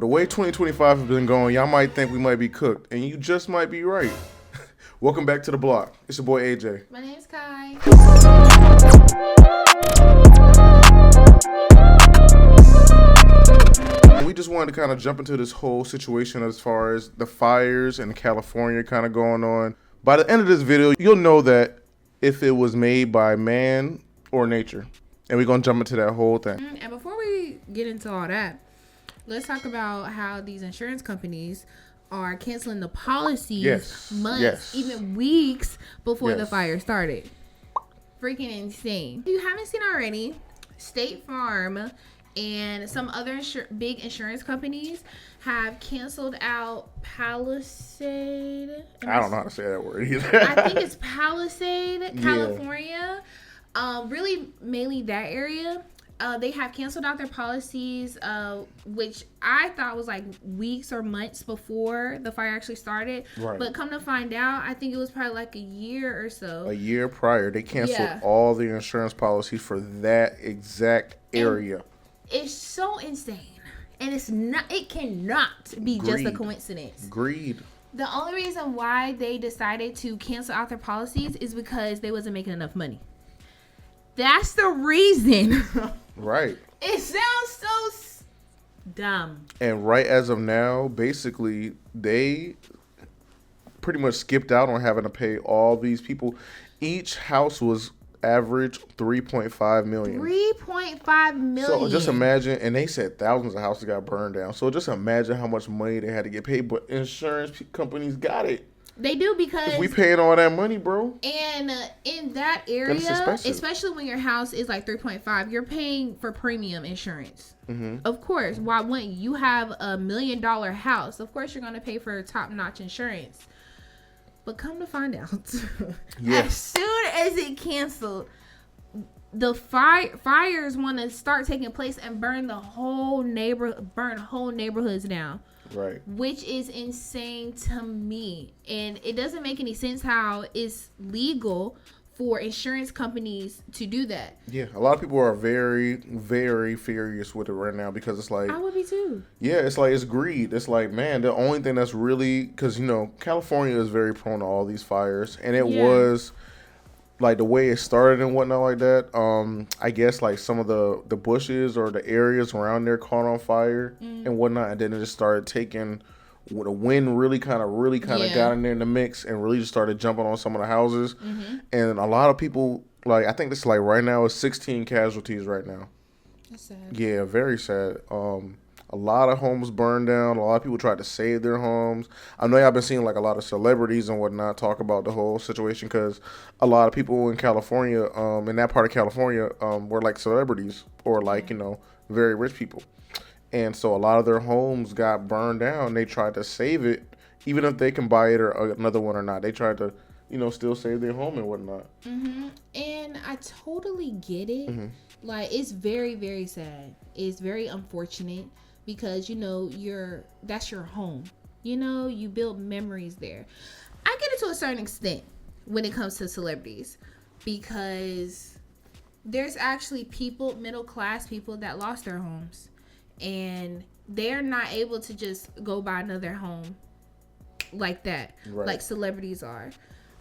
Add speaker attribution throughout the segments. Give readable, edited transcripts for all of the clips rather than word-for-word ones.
Speaker 1: The way 2025 has been going, y'all might think we might be cooked, and you just might be right. Welcome back to the block. It's your boy AJ.
Speaker 2: My name's Kai.
Speaker 1: We just wanted to kind of jump into this whole situation as far as the fires in California kind of going on. By the end of this video, you'll know that if it was made by man or nature. And we're going to jump into that whole thing.
Speaker 2: And before we get into all that, let's talk about how these insurance companies are canceling the policies months, even weeks before the fire started. Freaking insane. If you haven't seen already, State Farm and some other big insurance companies have canceled out Palisade.
Speaker 1: I don't know how to say that word either.
Speaker 2: I think it's Palisade, California. Really, mainly that area. They have canceled out their policies, which I thought was like weeks or months before the fire actually started.
Speaker 1: Right.
Speaker 2: But come to find out, I think it was probably like a year or so.
Speaker 1: A year prior, they canceled all the insurance policies for that exact area.
Speaker 2: And it's so insane. And it cannot be just a coincidence.
Speaker 1: Greed.
Speaker 2: The only reason why they decided to cancel out their policies is because they wasn't making enough money. That's the reason.
Speaker 1: Right.
Speaker 2: It sounds so dumb.
Speaker 1: And right as of now, basically, they pretty much skipped out on having to pay all these people. Each house was average $3.5 million.
Speaker 2: $3.5 million.
Speaker 1: So just imagine, and they said thousands of houses got burned down. So just imagine how much money they had to get paid. But insurance companies got it.
Speaker 2: They do, because
Speaker 1: we paying all that money, bro.
Speaker 2: And in that area, especially when your house is like 3.5, you're paying for premium insurance. Mm-hmm. Of course, why wouldn't you have $1 million house? Of course, you're gonna pay for top-notch insurance. But come to find out, as soon as it canceled, the fires want to start taking place and burn whole neighborhoods down.
Speaker 1: Right.
Speaker 2: Which is insane to me. And it doesn't make any sense how it's legal for insurance companies to do that.
Speaker 1: Yeah, a lot of people are very, very furious with it right now because it's like...
Speaker 2: I would be too.
Speaker 1: Yeah, it's like, it's greed. It's like, man, the only thing that's really... Because, California is very prone to all these fires. And it was... Like the way it started and whatnot like that, I guess like some of the bushes or the areas around there caught on fire and whatnot, and then it just started taking. The wind really kind of got in there in the mix and really just started jumping on some of the houses, and a lot of people I think this right now is 16 casualties right now.
Speaker 2: That's sad.
Speaker 1: Yeah, very sad. A lot of homes burned down. A lot of people tried to save their homes. I know y'all been seeing a lot of celebrities and whatnot talk about the whole situation because a lot of people in California, in that part of California, were celebrities or very rich people. And so a lot of their homes got burned down. They tried to save it, even if they can buy it or another one or not. They tried to, still save their home and whatnot.
Speaker 2: Mm-hmm. And I totally get it. Mm-hmm. It's very, very sad. It's very unfortunate. Because, that's your home. You build memories there. I get it to a certain extent when it comes to celebrities. Because there's actually middle class people that lost their homes. And they're not able to just go buy another home like that. Right. Like celebrities are.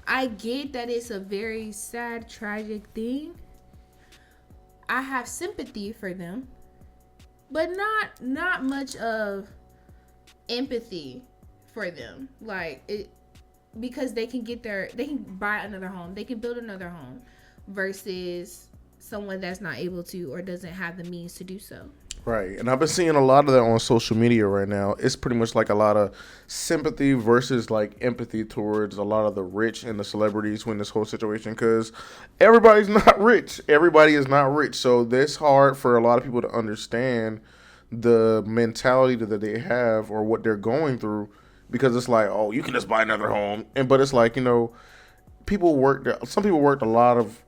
Speaker 2: I get that it's a very sad, tragic thing. I have sympathy for them. But not much of empathy for them, because they can buy another home, they can build another home, versus someone that's not able to or doesn't have the means to do so.
Speaker 1: Right, and I've been seeing a lot of that on social media right now. It's pretty much a lot of sympathy versus empathy towards a lot of the rich and the celebrities when this whole situation, because everybody's not rich. Everybody is not rich, so it's hard for a lot of people to understand the mentality that they have or what they're going through, because it's oh, you can just buy another home, but it's some people worked a lot of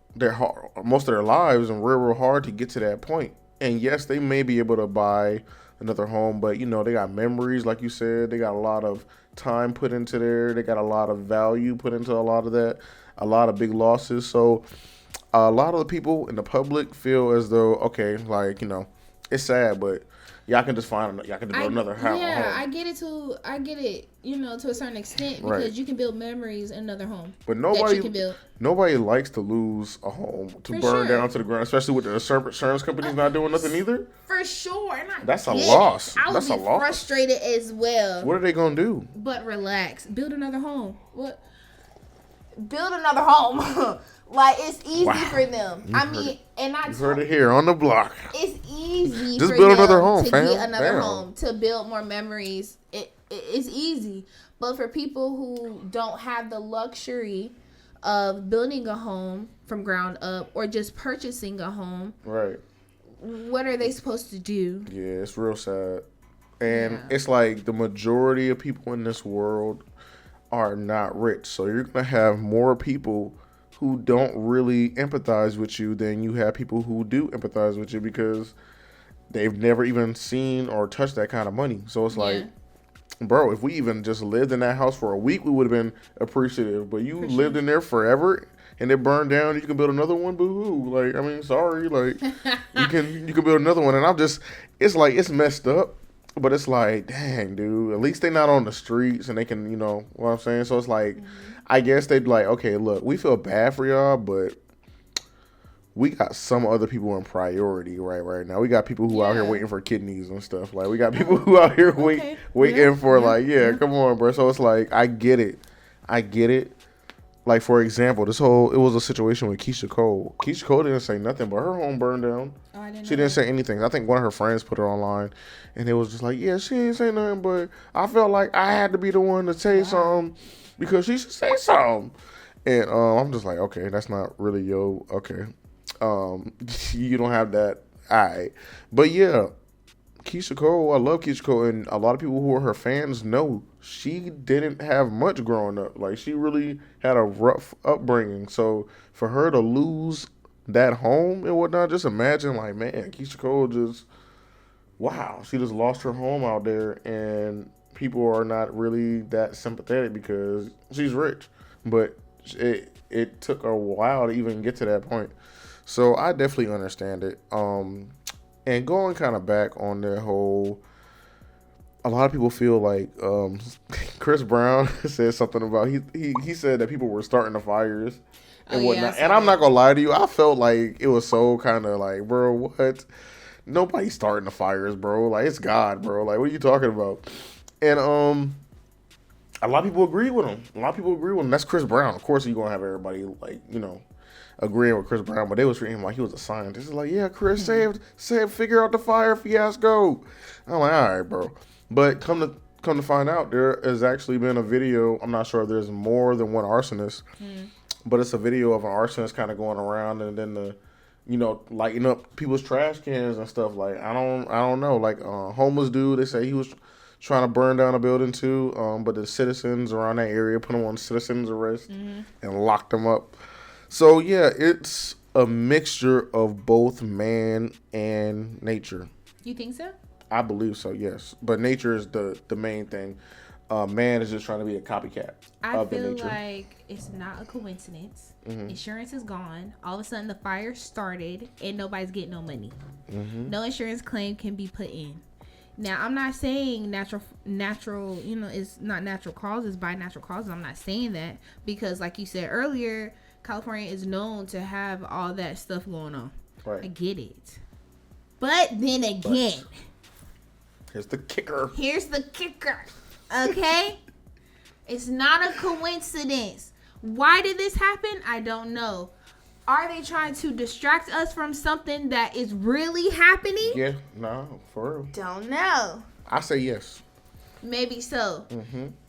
Speaker 1: most of their lives and real hard to get to that point. And yes, they may be able to buy another home, but they got memories, like you said. They got a lot of time put into there. They got a lot of value put into a lot of that. A lot of big losses. So a lot of the people in the public feel as though, okay, it's sad, but y'all can just build another house.
Speaker 2: Yeah, I get it. To a certain extent, because
Speaker 1: Right.
Speaker 2: you can build memories in another home.
Speaker 1: But
Speaker 2: that you can build.
Speaker 1: nobody likes to lose a home to
Speaker 2: For
Speaker 1: burn
Speaker 2: sure.
Speaker 1: down to the ground, especially with the insurance companies not doing nothing either.
Speaker 2: For sure. And
Speaker 1: That's a loss.
Speaker 2: I would
Speaker 1: That's
Speaker 2: be
Speaker 1: a loss.
Speaker 2: frustrated as well.
Speaker 1: What are they gonna do?
Speaker 2: But relax. Build another home. What? Build another home. Like, it's easy for them.
Speaker 1: You heard it here on the block.
Speaker 2: It's easy
Speaker 1: Just
Speaker 2: for
Speaker 1: build
Speaker 2: them
Speaker 1: another home,
Speaker 2: to
Speaker 1: fam.
Speaker 2: get another
Speaker 1: Damn.
Speaker 2: home, to build more memories. It's easy. But for people who don't have the luxury of building a home from ground up or just purchasing a home,
Speaker 1: Right.
Speaker 2: what are they supposed to do?
Speaker 1: Yeah, it's real sad. And
Speaker 2: Yeah.
Speaker 1: it's like the majority of people in this world are not rich. So you're going to have more people who don't really empathize with you than you have people who do empathize with you because they've never even seen or touched that kind of money. So it's like, bro, if we even just lived in that house for a week, we would have been appreciative. But you lived in there forever and it burned down, you can build another one, boo-hoo. Like, I mean, sorry. Like, you can build another one. And it's like, it's messed up. But it's like, dang, dude, at least they're not on the streets and they can, you know what I'm saying? So it's like, I guess they'd be like, okay, look, we feel bad for y'all, but we got some other people in priority right now. We got people who out here waiting for kidneys and stuff. Like, we got people who out here waiting for, come on, bro. So it's like, I get it. Like, for example, it was a situation with Keisha Cole. Keisha Cole didn't say nothing, but her home burned down.
Speaker 2: Oh, I didn't
Speaker 1: She didn't say anything. I think one of her friends put her online, and it was just like, yeah, she ain't say nothing, but I felt like I had to be the one to say something because she should say something. And I'm just like, okay, that's not really okay. You don't have that. All right. But yeah, Keisha Cole, I love Keisha Cole, and a lot of people who are her fans know she didn't have much growing up. Like, she really had a rough upbringing. So for her to lose that home and whatnot, just imagine, like, man, Keisha Cole she just lost her home out there, and people are not really that sympathetic because she's rich. But it took a while to even get to that point. So I definitely understand it. And going kind of back on the whole, a lot of people feel like Chris Brown said something about he said that people were starting the fires and whatnot. And I'm not gonna lie to you, I felt like it was so kind of like, bro, what? Nobody's starting the fires, bro. Like, it's God, bro. Like, what are you talking about? And a lot of people agree with him. That's Chris Brown. Of course, you're gonna have everybody like, you know, agreeing with Chris Brown, but they was treating him like he was a scientist. It's like, yeah, Chris figure out the fire fiasco. I'm like, all right, bro. But come to find out, there has actually been a video. I'm not sure if there's more than one arsonist, but it's a video of an arsonist kind of going around and then lighting up people's trash cans and stuff. Like, I don't know. Like, homeless dude, they say he was trying to burn down a building too, but the citizens around that area put him on citizen's arrest and locked him up. So, yeah, it's a mixture of both man and nature.
Speaker 2: You think so?
Speaker 1: I believe so, yes. But nature is the main thing. Man is just trying to be a copycat of the nature.
Speaker 2: I feel like it's not a coincidence. Insurance is gone. All of a sudden, the fire started, and nobody's getting no money. No insurance claim can be put in. Now, I'm not saying natural, it's not natural causes by natural causes. I'm not saying that because, like you said earlier, California is known to have all that stuff going on.
Speaker 1: Right.
Speaker 2: I get it. But then again,
Speaker 1: here's the kicker.
Speaker 2: Okay? It's not a coincidence. Why did this happen? I don't know. Are they trying to distract us from something that is really happening?
Speaker 1: Yeah, no, for real.
Speaker 2: Don't know.
Speaker 1: I say yes.
Speaker 2: Maybe so.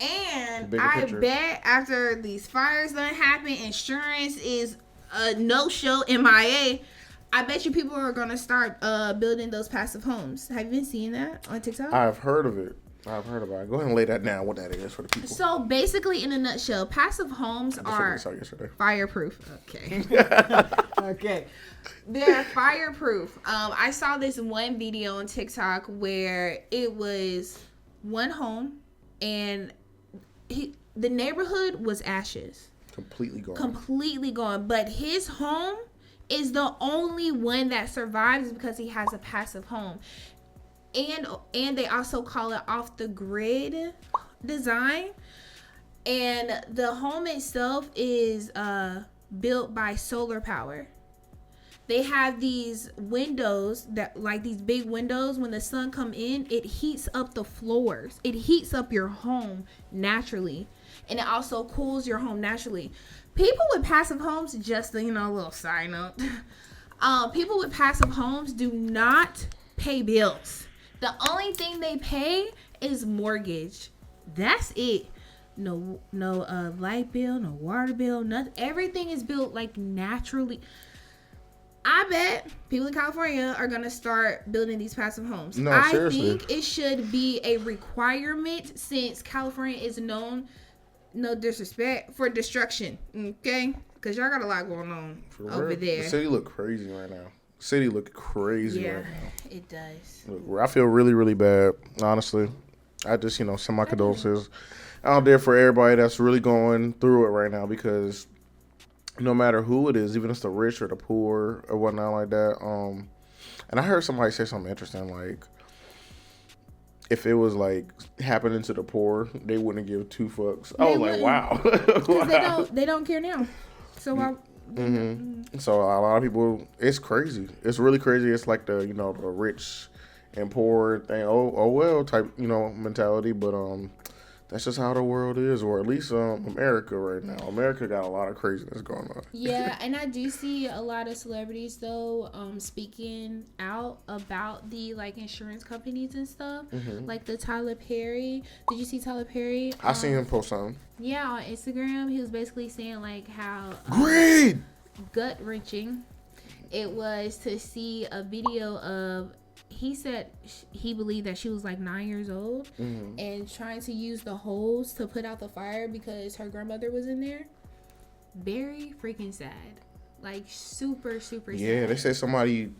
Speaker 2: And
Speaker 1: Bigger
Speaker 2: I
Speaker 1: picture.
Speaker 2: bet after these fires done happen, insurance is a no-show MIA. I bet you people are going to start building those passive homes. Have you been seeing that on TikTok?
Speaker 1: I've heard of it. Go ahead and lay that down, what that is for the people.
Speaker 2: So basically, in a nutshell, passive homes are fireproof. Okay. Okay. They're fireproof. I saw this one video on TikTok where it was one home and the neighborhood was ashes. Completely gone. But his home is the only one that survives because he has a passive home. and they also call it off the grid design. And the home itself is built by solar power. They have these windows that, like these big windows, when the sun come in, it heats up the floors. It heats up your home naturally. And it also cools your home naturally. People with passive homes, just a little side note. People with passive homes do not pay bills. The only thing they pay is mortgage. That's it. No light bill, no water bill, nothing. Everything is built like naturally. I bet people in California are going to start building these passive homes.
Speaker 1: No, seriously.
Speaker 2: I think it should be a requirement, since California is known, no disrespect, for destruction. Okay? Because y'all got a lot going on over there.
Speaker 1: The city look crazy right now. City look crazy right now.
Speaker 2: It does.
Speaker 1: Look, I feel really, really bad, honestly. I just, send my condolences out there for everybody that's really going through it right now, because no matter who it is, even if it's the rich or the poor or whatnot like that. And I heard somebody say something interesting, like, if it was like happening to the poor, they wouldn't give two fucks. I was like, wow.
Speaker 2: Because they don't care now. So why?
Speaker 1: Mm-hmm. So a lot of people, it's crazy. It's really crazy. It's like the the rich and poor thing. Oh well type mentality. But that's just how the world is, or at least America right now. America got a lot of craziness going on.
Speaker 2: Yeah, and I do see a lot of celebrities though speaking out about the insurance companies and stuff. Mm-hmm. Like the Tyler Perry. Did you see Tyler Perry?
Speaker 1: I seen him post something.
Speaker 2: Yeah, on Instagram, he was basically saying how
Speaker 1: great,
Speaker 2: gut wrenching it was to see a video of. He said he believed that she was 9 years old, mm-hmm. and trying to use the hose to put out the fire because her grandmother was in there. Very freaking sad. Super, super sad.
Speaker 1: Yeah, they said somebody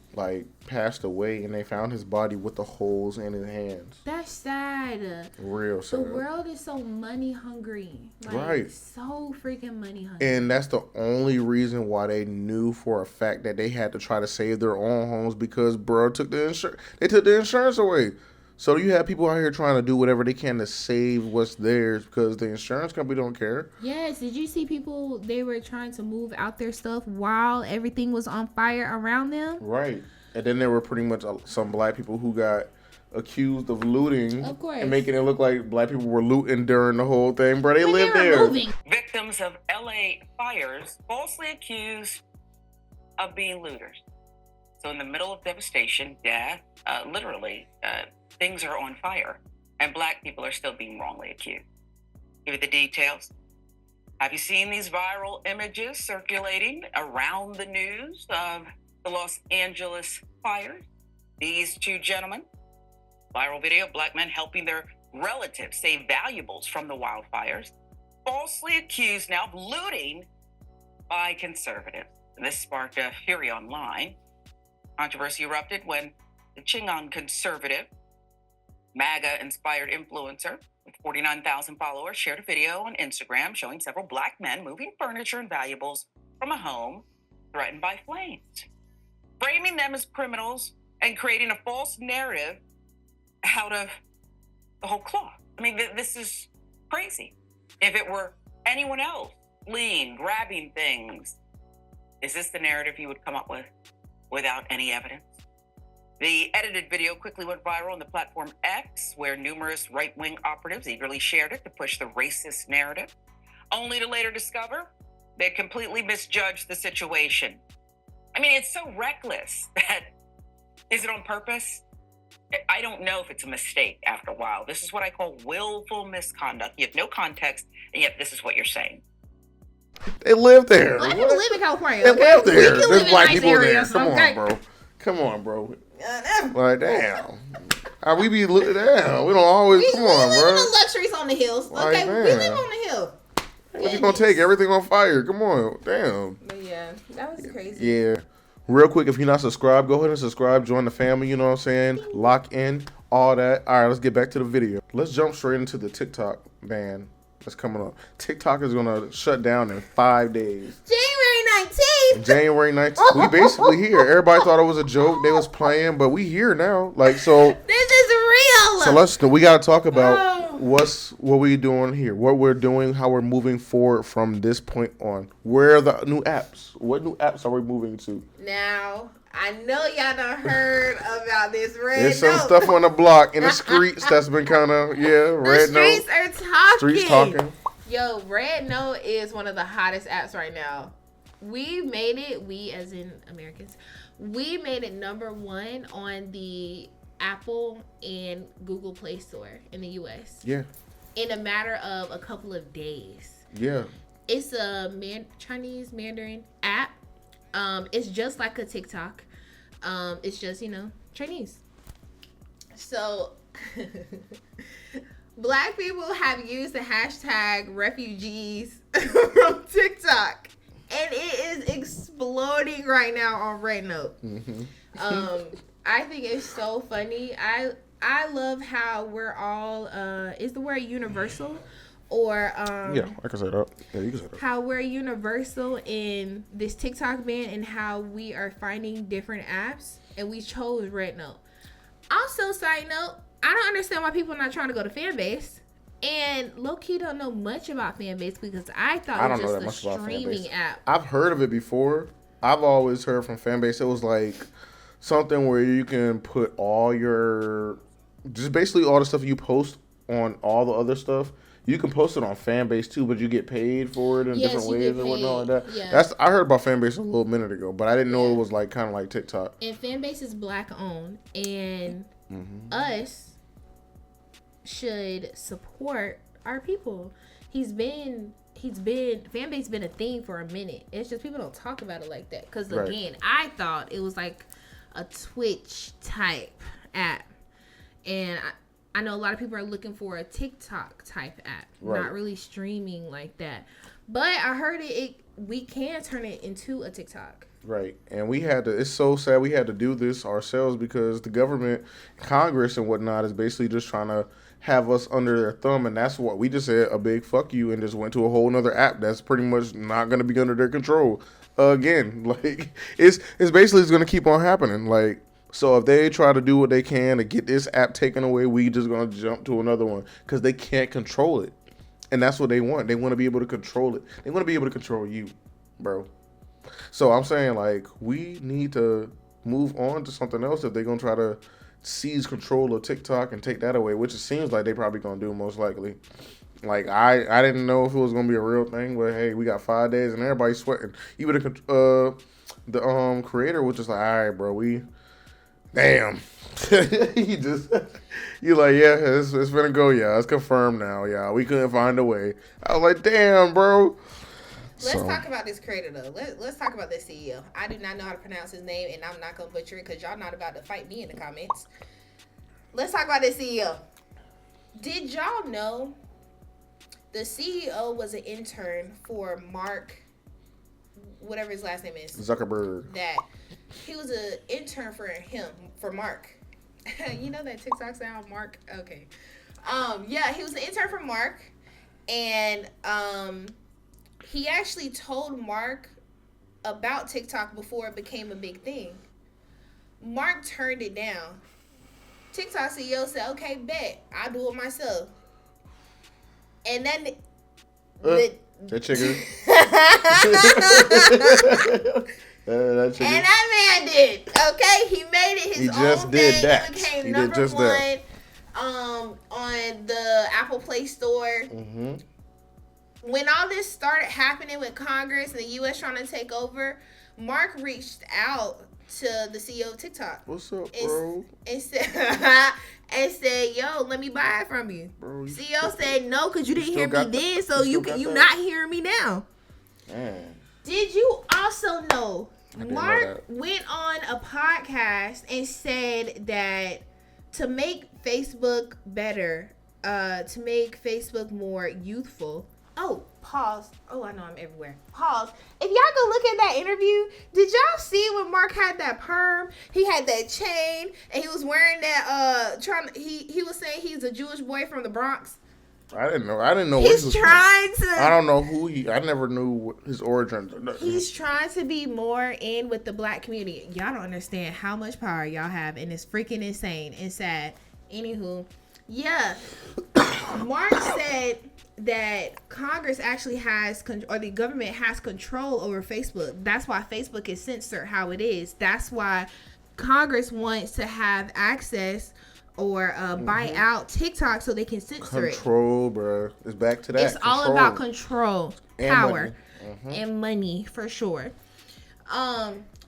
Speaker 1: passed away and they found his body with the holes in his hands.
Speaker 2: That's sad.
Speaker 1: Real sad.
Speaker 2: The world is so money hungry.
Speaker 1: Right.
Speaker 2: So freaking money hungry.
Speaker 1: And that's the only reason why they knew for a fact that they had to try to save their own homes, because bro took the insurance. They took the insurance away. So you have people out here trying to do whatever they can to save what's theirs because the insurance company don't care.
Speaker 2: Yes. Did you see people, they were trying to move out their stuff while everything was on fire around them?
Speaker 1: Right. And then there were pretty much some black people who got accused of looting.
Speaker 2: Of course.
Speaker 1: And making it look like black people were looting during the whole thing. Bro, they lived there. Moving.
Speaker 3: Victims of LA fires falsely accused of being looters. So in the middle of devastation, death, literally, things are on fire, and black people are still being wrongly accused. Give you the details. Have you seen these viral images circulating around the news of the Los Angeles fires? These two gentlemen, viral video of black men helping their relatives save valuables from the wildfires, falsely accused now of looting by conservatives. And this sparked a fury online. Controversy erupted when the Chingon conservative, MAGA-inspired influencer with 49,000 followers shared a video on Instagram showing several black men moving furniture and valuables from a home threatened by flames, framing them as criminals and creating a false narrative out of the whole cloth. I mean, this is crazy. If it were anyone else fleeing, grabbing things, is this the narrative you would come up with without any evidence? The edited video quickly went viral on the platform X, where numerous right-wing operatives eagerly shared it to push the racist narrative, only to later discover they completely misjudged the situation. I mean, it's so reckless that, is it on purpose? I don't know if it's a mistake after a while. This is what I call willful misconduct. You have no context, and yet this is what you're saying.
Speaker 1: They live there.
Speaker 2: Black people live in California.
Speaker 1: They live there.
Speaker 2: We can live in
Speaker 1: black
Speaker 2: nice
Speaker 1: people
Speaker 2: areas,
Speaker 1: there. Come on, bro. Like, damn. We be looking down. We don't always. Come on, bro.
Speaker 2: We live in luxuries on the hills. Okay, we live on the hill.
Speaker 1: What you gonna take? Everything on fire. Come on. Damn.
Speaker 2: But yeah, that was crazy.
Speaker 1: Yeah. Real quick, if you're not subscribed, go ahead and subscribe. Join the family, you know what I'm saying? Lock in, all that. All right, let's get back to the video. Let's jump straight into the TikTok ban that's coming up. TikTok is going to shut down in 5 days. January 19th. We basically here. Everybody thought it was a joke. They was playing, but we here now. So.
Speaker 2: This is
Speaker 1: So we gotta talk about
Speaker 2: Oh.
Speaker 1: what we doing here, what we're doing, how we're moving forward from this point on. Where are the new apps? What new apps are we moving to?
Speaker 2: Now, I know y'all done heard about this red
Speaker 1: There's some
Speaker 2: note.
Speaker 1: stuff on the block in the streets that's been kind of red
Speaker 2: The streets
Speaker 1: note.
Speaker 2: are talking.
Speaker 1: Streets talking.
Speaker 2: Yo, Red Note is one of the hottest apps right now. We made it, we as in Americans, we made it #1 on the Apple and Google Play Store in the US
Speaker 1: Yeah,
Speaker 2: in a matter of a couple of days.
Speaker 1: yeah.
Speaker 2: It's a Chinese Mandarin app. It's just like a TikTok. It's just, Chinese. So Black people have used the hashtag refugees from TikTok, and it is exploding right now on Red Note.
Speaker 1: Mm-hmm.
Speaker 2: I think it's so funny. I love how we're all is the word universal, or
Speaker 1: Yeah, I can say that. Yeah, you can say that.
Speaker 2: how we're universal in this TikTok ban, and how we are finding different apps, and we chose Red Note. Also, side note, I don't understand why people are not trying to go to Fanbase. And low-key don't know much about Fanbase, because I thought
Speaker 1: I
Speaker 2: it
Speaker 1: don't know
Speaker 2: was
Speaker 1: that
Speaker 2: just
Speaker 1: much
Speaker 2: a
Speaker 1: about
Speaker 2: streaming
Speaker 1: Fanbase.
Speaker 2: app.
Speaker 1: I've heard of it before. I've always heard from Fanbase. It was like something where you can put all your, just basically all the stuff you post on all the other stuff. You can post it on Fanbase too, but you get paid for it in
Speaker 2: Yes,
Speaker 1: different
Speaker 2: you
Speaker 1: ways
Speaker 2: get
Speaker 1: and whatnot like that.
Speaker 2: paid. Yeah.
Speaker 1: I heard about Fanbase a little minute ago, but I didn't know
Speaker 2: Yeah.
Speaker 1: it was like kind of like TikTok.
Speaker 2: And Fanbase is Black-owned, and
Speaker 1: Mm-hmm.
Speaker 2: us should support our people. Fanbase been a thing for a minute. It's just people don't talk about it like that. Because
Speaker 1: Right.
Speaker 2: again, I thought it was like a Twitch type app, and I know a lot of people are looking for a TikTok type app,
Speaker 1: Right.
Speaker 2: not really streaming like that. But I heard we can turn it into a TikTok.
Speaker 1: Right. And it's so sad we had to do this ourselves because the government, Congress and whatnot is basically just trying to have us under their thumb. And that's what we just said, a big fuck you, and just went to a whole nother app that's pretty much not going to be under their control. Again, like it's basically going to keep on happening. Like, so if they try to do what they can to get this app taken away, we just going to jump to another one because they can't control it. And that's what they want. They want to be able to control it. They want to be able to control you, bro. So I'm saying, like, we need to move on to something else if they're going to try to seize control of TikTok and take that away, which it seems like they probably going to do most likely. Like, I didn't know if it was going to be a real thing, but hey, we got 5 days and everybody's sweating. Even the creator was just like, all right, bro, damn. You're like, yeah, it's gonna go, yeah, it's confirmed now, yeah, we couldn't find a way. I was like, damn, bro.
Speaker 2: Let's talk about this creator, though. Let's talk about this CEO. I do not know how to pronounce his name, and I'm not going to butcher it because y'all not about to fight me in the comments. Let's talk about this CEO. Did y'all know the CEO was an intern for Mark, whatever his last name is?
Speaker 1: Zuckerberg.
Speaker 2: That he was an intern for Mark. You know that TikTok sound, Mark? Okay. Yeah, he was an intern for Mark, and he actually told Mark about TikTok before it became a big thing. Mark turned it down. TikTok CEO said, okay, bet. I'll do it myself. And then
Speaker 1: That chicken. That chicken.
Speaker 2: And that man did. Okay, he made it his
Speaker 1: He just
Speaker 2: own
Speaker 1: did
Speaker 2: thing.
Speaker 1: that.
Speaker 2: It became
Speaker 1: He did
Speaker 2: number
Speaker 1: just
Speaker 2: one
Speaker 1: that.
Speaker 2: on the Apple Play Store.
Speaker 1: Mm-hmm.
Speaker 2: When all this started happening with Congress and the U.S. trying to take over, Mark reached out to the CEO of TikTok.
Speaker 1: What's up, bro?
Speaker 2: And said, yo, let me buy it from you.
Speaker 1: Bro,
Speaker 2: CEO said no, because you didn't
Speaker 1: still
Speaker 2: hear me
Speaker 1: got
Speaker 2: then,
Speaker 1: that?
Speaker 2: so
Speaker 1: You
Speaker 2: you
Speaker 1: still got
Speaker 2: you
Speaker 1: that?
Speaker 2: not hearing me now.
Speaker 1: Man.
Speaker 2: Did you also know
Speaker 1: didn't know
Speaker 2: Mark
Speaker 1: that.
Speaker 2: went on a podcast and said that to make Facebook better, to make Facebook more youthful. Oh, pause. Oh, I know I'm everywhere. Pause. If y'all go look at that interview, did y'all see when Mark had that perm? He had that chain, and he was wearing that. He was saying he's a Jewish boy from the Bronx.
Speaker 1: I didn't know. What he
Speaker 2: He's
Speaker 1: was
Speaker 2: trying to.
Speaker 1: I don't know who he. I never knew his origin.
Speaker 2: He's trying to be more in with the black community. Y'all don't understand how much power y'all have, and it's freaking insane and sad. Anywho, Yeah. Mark said that Congress actually has, or the government has control over Facebook. That's why Facebook is censored how it is. That's why Congress wants to have access or buy out TikTok so they can censor it.
Speaker 1: Control, bro. It's back to that.
Speaker 2: It's all about control,
Speaker 1: and
Speaker 2: power,
Speaker 1: money.
Speaker 2: and money for sure.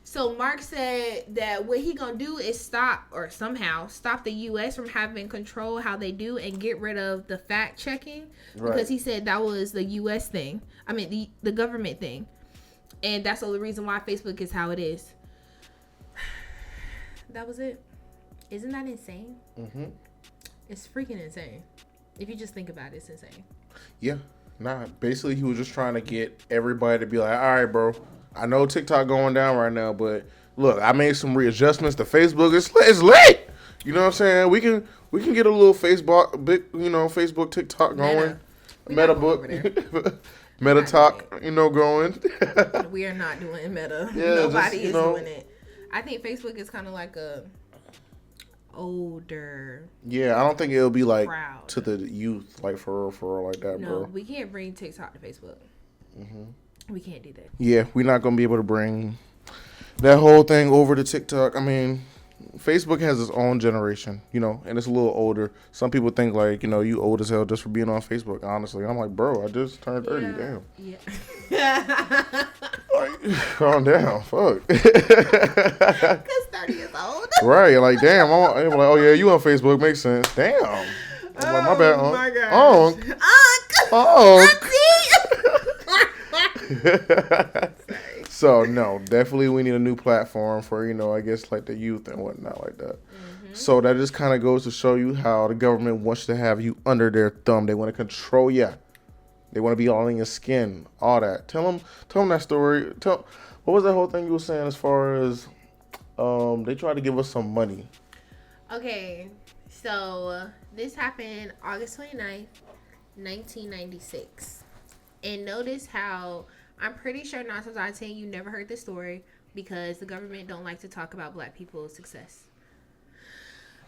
Speaker 2: So Mark said that what he gonna do is stop the U.S. from having control how they do and get rid of the fact checking because he said that was the U.S. thing. I mean the government thing, and that's the only reason why Facebook is how it is. That was it. Isn't that insane? Mm-hmm. It's freaking insane. If you just think about it, it's insane.
Speaker 1: Yeah. Nah. Basically, he was just trying to get everybody to be like, all right, bro. I know TikTok going down right now, but look, I made some readjustments to Facebook. It's late. You know what I'm saying? We can get a little Facebook TikTok going. Meta book. Meta talk, going.
Speaker 2: We are not doing Meta.
Speaker 1: Yeah,
Speaker 2: Nobody is doing it. I think Facebook is kind of like a older.
Speaker 1: Yeah, I don't think it'll be like
Speaker 2: crowd.
Speaker 1: To the youth, like for real like that, bro.
Speaker 2: No, we can't bring TikTok to Facebook. Mm-hmm. We can't do that.
Speaker 1: Yeah, we're not gonna be able to bring that whole thing over to TikTok. I mean, Facebook has its own generation, and it's a little older. Some people think like, you old as hell just for being on Facebook. Honestly, I'm like, bro, I just turned 30. Damn.
Speaker 2: Yeah.
Speaker 1: Like, calm down. Fuck.
Speaker 2: Because 30 is old.
Speaker 1: Right. Like, damn. I'm like, oh yeah, you on Facebook? Makes sense. Damn. I'm like, my bad.
Speaker 2: Oh my gosh.
Speaker 1: So no, definitely we need a new platform for I guess like the youth and whatnot like that. Mm-hmm. So that just kind of goes to show you how the government wants to have you under their thumb. They want to control you. They want to be all in your skin, all that. Tell them that story. What was that whole thing you were saying as far as they tried to give us some money?
Speaker 2: Okay, so this happened August 29th, 1996. And notice how I'm pretty sure 9 times out of 10 you never heard this story because the government don't like to talk about black people's success.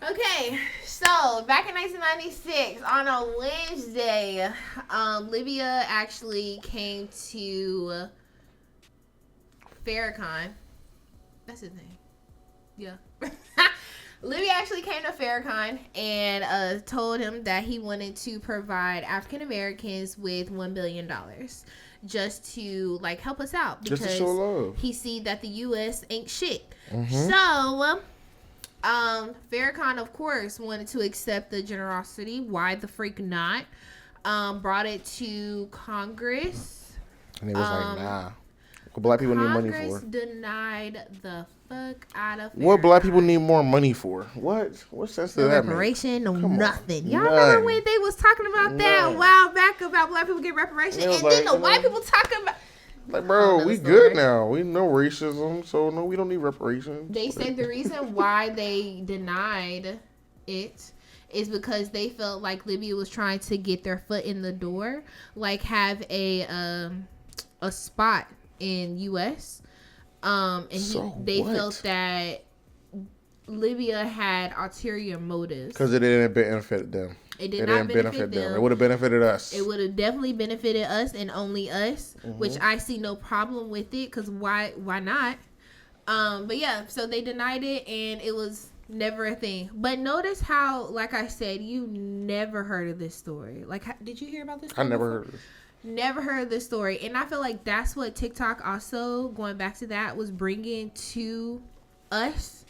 Speaker 2: Okay, so back in 1996 on a Wednesday, Libya actually came to Farrakhan. That's his name. Yeah. Libya actually came to Farrakhan and told him that he wanted to provide African Americans with $1 billion just to help us out because
Speaker 1: just to show love.
Speaker 2: He see that the U.S. ain't shit. Mm-hmm. So Farrakhan, of course, wanted to accept the generosity. Why the freak not? Brought it to Congress.
Speaker 1: And he was like, nah. What black people need money for?
Speaker 2: Congress denied the fuck out of Farrakhan.
Speaker 1: What black people need more money for? What sense does that make?
Speaker 2: Reparation or nothing. Y'all remember when they was talking about that a while back about black people get reparation? And then the white people talking about...
Speaker 1: Like, bro, we good now. We know racism, so no, we don't need reparations.
Speaker 2: They said the reason why they denied it is because they felt like Libya was trying to get their foot in the door, have a spot in U.S. They felt that Libya had ulterior motives
Speaker 1: because it didn't benefit them.
Speaker 2: It didn't benefit them.
Speaker 1: It would have benefited us.
Speaker 2: It would have definitely benefited us and only us, which I see no problem with it because why not? But yeah, so they denied it and it was never a thing. But notice how, like I said, you never heard of this story. Did you hear about this story?
Speaker 1: I never heard of this.
Speaker 2: Never heard of this story. And I feel like that's what TikTok also, going back to that, was bringing to us.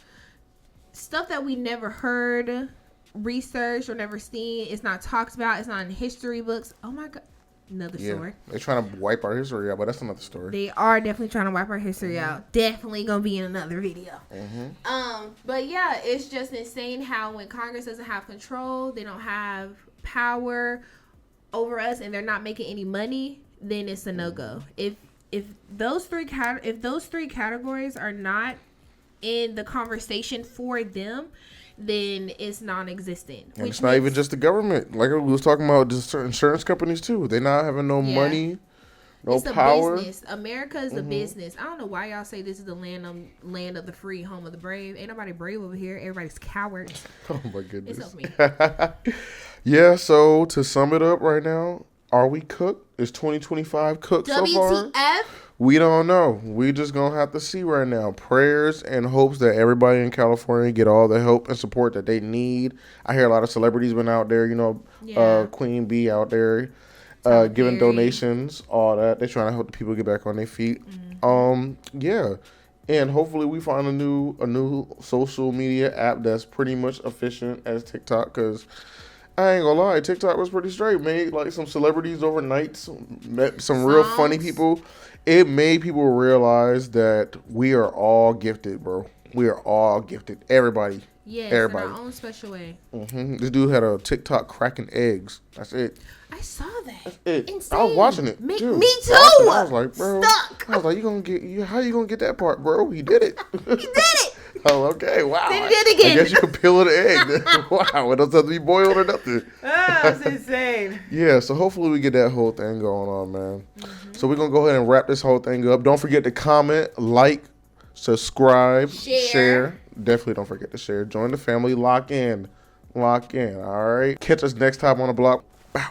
Speaker 2: Stuff that we never heard, researched, or never seen. It's not talked about. It's not in history books. Oh my God. Another story.
Speaker 1: They're trying to wipe our history out, but that's another story.
Speaker 2: They are definitely trying to wipe our history out. Definitely going to be in another video. But yeah, it's just insane how when Congress doesn't have control, they don't have power over us, and they're not making any money, then it's a no-go. If those three categories are not in the conversation for them, then it's non-existent.
Speaker 1: And it's not even just the government. Like we was talking about, just certain insurance companies too. They're not having no money no
Speaker 2: it's a
Speaker 1: power.
Speaker 2: business. America is a business. I don't know why y'all say this is the land of the free, home of the brave. Ain't nobody brave over here. Everybody's cowards.
Speaker 1: Oh my goodness.
Speaker 2: It's up me.
Speaker 1: Yeah, so to sum it up right now, are we cooked? Is 2025 cooked so far?
Speaker 2: WTF?
Speaker 1: We don't know. We just gonna have to see right now. Prayers and hopes that everybody in California get all the help and support that they need. I hear a lot of celebrities been out there,
Speaker 2: Yeah.
Speaker 1: Queen Bee out there
Speaker 2: Tyler
Speaker 1: giving
Speaker 2: Perry.
Speaker 1: donations, all that. They're trying to help the people get back on their feet. Yeah. And hopefully we find a new social media app that's pretty much efficient as TikTok, because I ain't gonna lie, TikTok was pretty straight. Made like some celebrities overnight, met some real funny
Speaker 2: Songs.
Speaker 1: people. It made people realize that we are all gifted, bro. We are all gifted. Everybody.
Speaker 2: Yes,
Speaker 1: Everybody.
Speaker 2: in our own special way.
Speaker 1: This dude had a TikTok cracking eggs. That's it.
Speaker 2: I saw that.
Speaker 1: It.
Speaker 2: Insane.
Speaker 1: I was watching it.
Speaker 2: Me,
Speaker 1: too.
Speaker 2: me too.
Speaker 1: I was like, bro.
Speaker 2: Stuck.
Speaker 1: I was like, how you gonna get that part, bro? He did it.
Speaker 2: He did it.
Speaker 1: Oh, okay. Wow.
Speaker 2: Then he did it again.
Speaker 1: I guess you could peel an egg. Wow. It doesn't have to be boiled or nothing.
Speaker 2: That's insane.
Speaker 1: Yeah, so hopefully we get that whole thing going on, man. So we're going to go ahead and wrap this whole thing up. Don't forget to comment, like, subscribe, share. Definitely don't forget to share. Join the family. Lock in. All right. Catch us next time on the block.